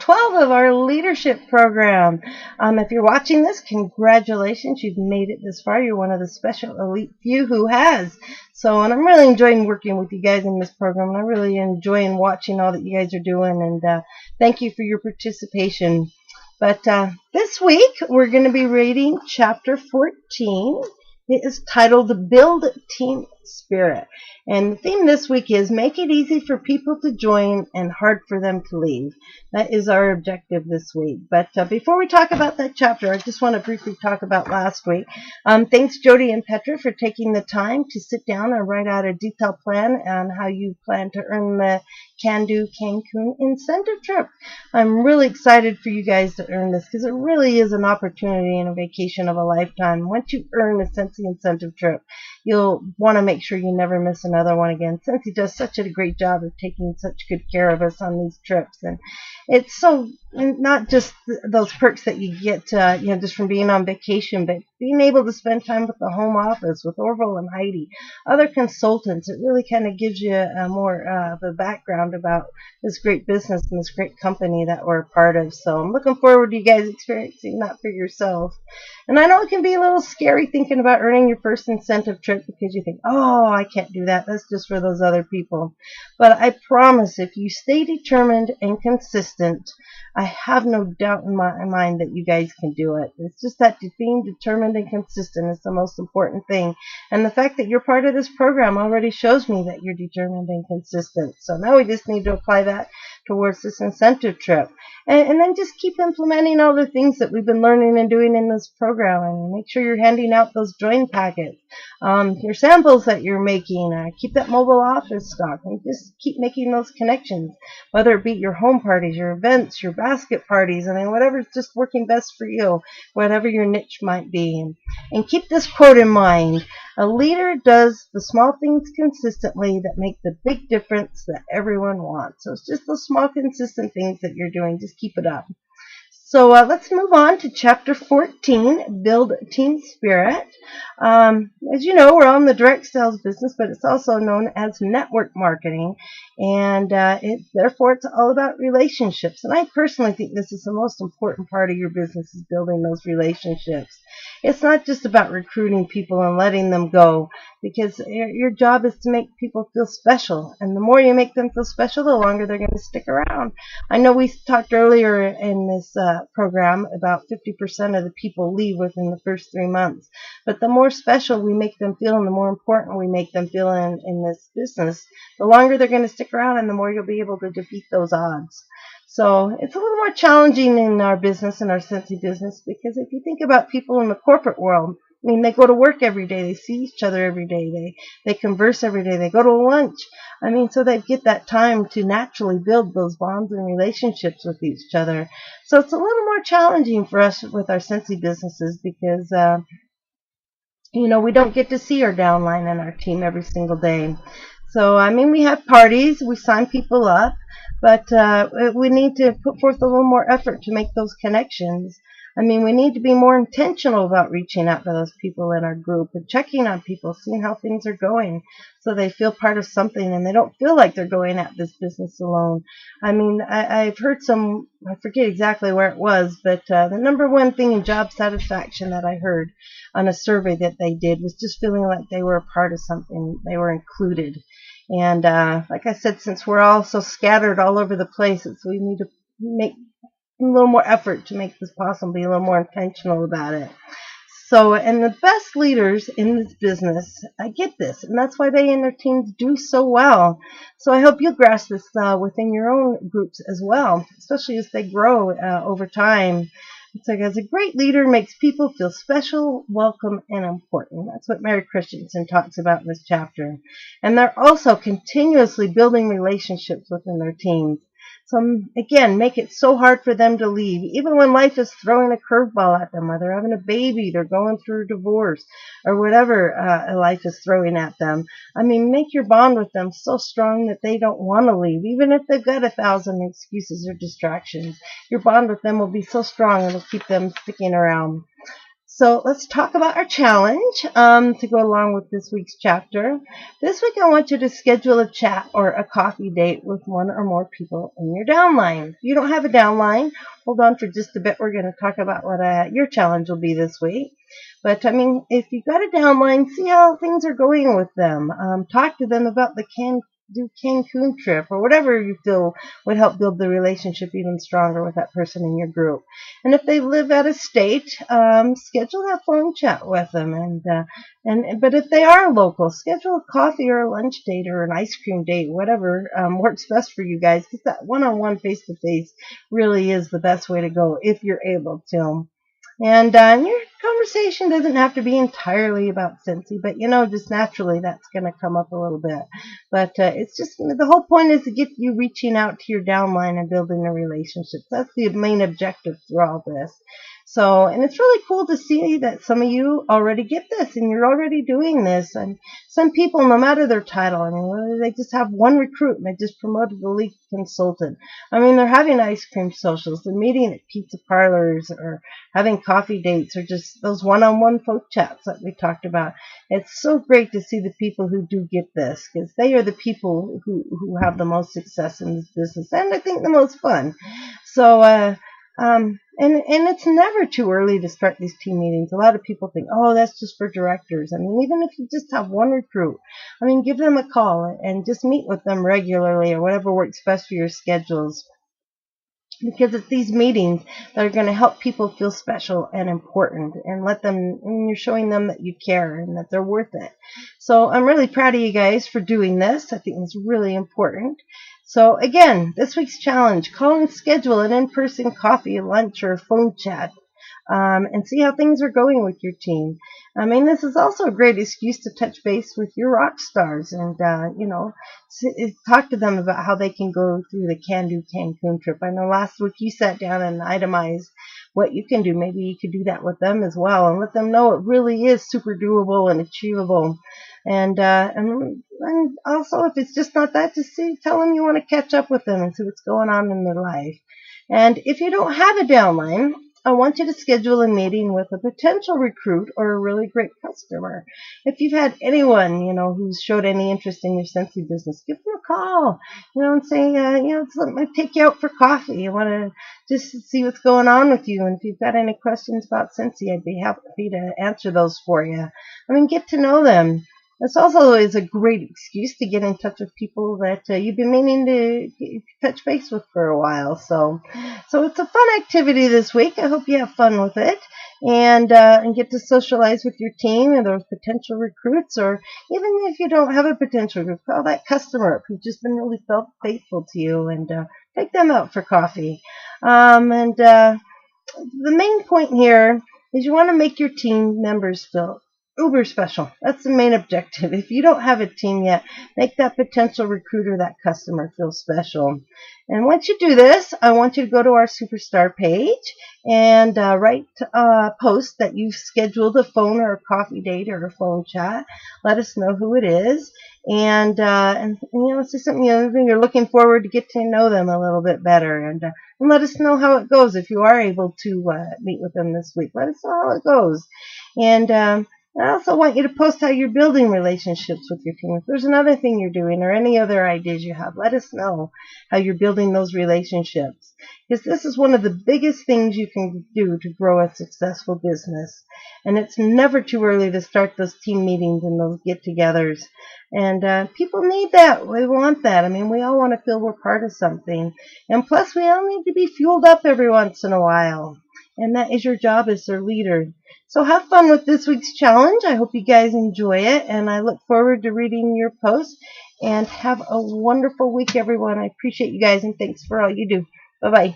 12 of our leadership program. If you're watching this, congratulations. You've made it this far. You're one of the special elite few who has. And I'm really enjoying working with you guys in this program. And I'm really enjoying watching all that you guys are doing. And thank you for your participation. But this week, we're going to be reading chapter 14. It is titled Build Team Spirit. And the theme this week is Make it easy for people to join and hard for them to leave. That is our objective this week. But before we talk about that chapter, I just want to briefly talk about last week. Thanks, Jody and Petra, for taking the time to sit down and write out a detailed plan on how you plan to earn the Can Do Cancun incentive trip. I'm really excited for you guys to earn this because it really is an opportunity and a vacation of a lifetime. Once you earn the Scentsy incentive trip, you'll want to make sure you never miss another one again. Scentsy does such a great job of taking such good care of us on these trips, and it's so not just those perks that you get, just from being on vacation, but being able to spend time with the home office, with Orville and Heidi, other consultants. It really kind of gives you more of a background about this great business and this great company that we're a part of. So I'm looking forward to you guys experiencing that for yourself. And I know it can be a little scary thinking about earning your first incentive trip because you think, oh, I can't do that. That's just for those other people. But I promise if you stay determined and consistent, I have no doubt in my mind that you guys can do it. It's just that being determined and consistent is the most important thing. And the fact that you're part of this program already shows me that you're determined and consistent. So now we just need to apply that towards this incentive trip. And then just keep implementing all the things that we've been learning and doing in this program, and make sure you're handing out those join packets, your samples that you're making, keep that mobile office stock, and just keep making those connections, whether it be your home parties, your events, your basket parties, whatever's just working best for you, whatever your niche might be. And keep this quote in mind: a leader does the small things consistently that make the big difference that everyone wants. So it's just those small consistent things that you're doing. Just keep it up. So let's move on to chapter 14, Build Team Spirit. As you know, we're all in the direct sales business, but it's also known as network marketing. And therefore, it's all about relationships. And I personally think this is the most important part of your business, is building those relationships. It's not just about recruiting people and letting them go, because your job is to make people feel special. And the more you make them feel special, the longer they're going to stick around. I know we talked earlier in this program about 50% of the people leave within the first 3 months. But the more special we make them feel and the more important we make them feel in this business, the longer they're going to stick around and the more you'll be able to defeat those odds. So it's a little more challenging in our business, in our Scentsy business, because if you think about people in the corporate world, they go to work every day, they see each other every day, they converse every day, they go to lunch. So they get that time to naturally build those bonds and relationships with each other. So it's a little more challenging for us with our Scentsy businesses because, we don't get to see our downline and our team every single day. So, we have parties, we sign people up, but we need to put forth a little more effort to make those connections. We need to be more intentional about reaching out to those people in our group and checking on people, seeing how things are going, so they feel part of something and they don't feel like they're going at this business alone. I've heard I forget exactly where it was, but the number one thing in job satisfaction that I heard on a survey that they did was just feeling like they were a part of something, they were included. And like I said, since we're all so scattered all over the place, we need to make a little more effort to make this possible, be a little more intentional about it. So, and the best leaders in this business, I get this, and that's why they and their teams do so well. So I hope you'll grasp this within your own groups as well, especially as they grow over time. It's like, as a great leader makes people feel special, welcome, and important. That's what Mary Christensen talks about in this chapter. And they're also continuously building relationships within their teams. So again, make it so hard for them to leave, even when life is throwing a curveball at them, whether they're having a baby, they're going through a divorce, or whatever life is throwing at them. Make your bond with them so strong that they don't want to leave, even if they've got 1,000 excuses or distractions. Your bond with them will be so strong it'll keep them sticking around. So let's talk about our challenge to go along with this week's chapter. This week I want you to schedule a chat or a coffee date with one or more people in your downline. If you don't have a downline, hold on for just a bit. We're going to talk about what your challenge will be this week. But I mean, if you've got a downline, see how things are going with them. Talk to them about the Cancun trip or whatever you feel would help build the relationship even stronger with that person in your group. And if they live out of state, schedule that phone chat with them. But if they are local, schedule a coffee or a lunch date or an ice cream date, whatever works best for you guys. Because that one-on-one, face-to-face really is the best way to go if you're able to. And your conversation doesn't have to be entirely about Scentsy, but just naturally that's going to come up a little bit. But it's just the whole point is to get you reaching out to your downline and building a relationship. That's the main objective through all this. So, and it's really cool to see that some of you already get this and you're already doing this. And some people, no matter their title, I mean, whether they just have one recruit and they just promoted the lead consultant. I mean, they're having ice cream socials, they're meeting at pizza parlors or having coffee dates or just those one-on-one folk chats that we talked about. It's so great to see the people who do get this because they are the people who have the most success in this business and I think the most fun. So, and it's never too early to start these team meetings. A lot of people think, oh, that's just for directors. I mean, even if you just have one recruit, I mean, give them a call and just meet with them regularly or whatever works best for your schedules. Because it's these meetings that are going to help people feel special and important and and you're showing them that you care and that they're worth it. So I'm really proud of you guys for doing this. I think it's really important. So again, this week's challenge, call and schedule an in-person coffee, lunch, or phone chat. And see how things are going with your team. I mean, this is also a great excuse to touch base with your rock stars and, talk to them about how they can go through the Can-Do Cancun trip. I know last week you sat down and itemized what you can do. Maybe you could do that with them as well and let them know it really is super doable and achievable. And also, if it's just not that, just tell them you want to catch up with them and see what's going on in their life. And if you don't have a downline, I want you to schedule a meeting with a potential recruit or a really great customer. If you've had anyone, who's showed any interest in your Scentsy business, give them a call, and say, let me take you out for coffee. I want to just see what's going on with you. And if you've got any questions about Scentsy, I'd be happy to answer those for you. I mean, get to know them. This also is a great excuse to get in touch with people that you've been meaning to touch base with for a while. So it's a fun activity this week. I hope you have fun with it and get to socialize with your team and those potential recruits, or even if you don't have a potential recruit, call that customer up who's just been really faithful to you and take them out for coffee. The main point here is you want to make your team members feel uber special. That's the main objective. If you don't have a team yet, make that potential recruiter, that customer, feel special. And once you do this, I want you to go to our Superstar page and write a post that you've scheduled a phone or a coffee date or a phone chat. Let us know who it is. And say something you're looking forward to get to know them a little bit better. And let us know how it goes. If you are able to meet with them this week, let us know how it goes. And I also want you to post how you're building relationships with your team. If there's another thing you're doing or any other ideas you have, let us know how you're building those relationships. Because this is one of the biggest things you can do to grow a successful business. And it's never too early to start those team meetings and those get-togethers. And people need that. We want that. I mean, we all want to feel we're part of something. And plus, we all need to be fueled up every once in a while. And that is your job as their leader. So have fun with this week's challenge. I hope you guys enjoy it, and I look forward to reading your posts. And have a wonderful week, everyone. I appreciate you guys, and thanks for all you do. Bye-bye.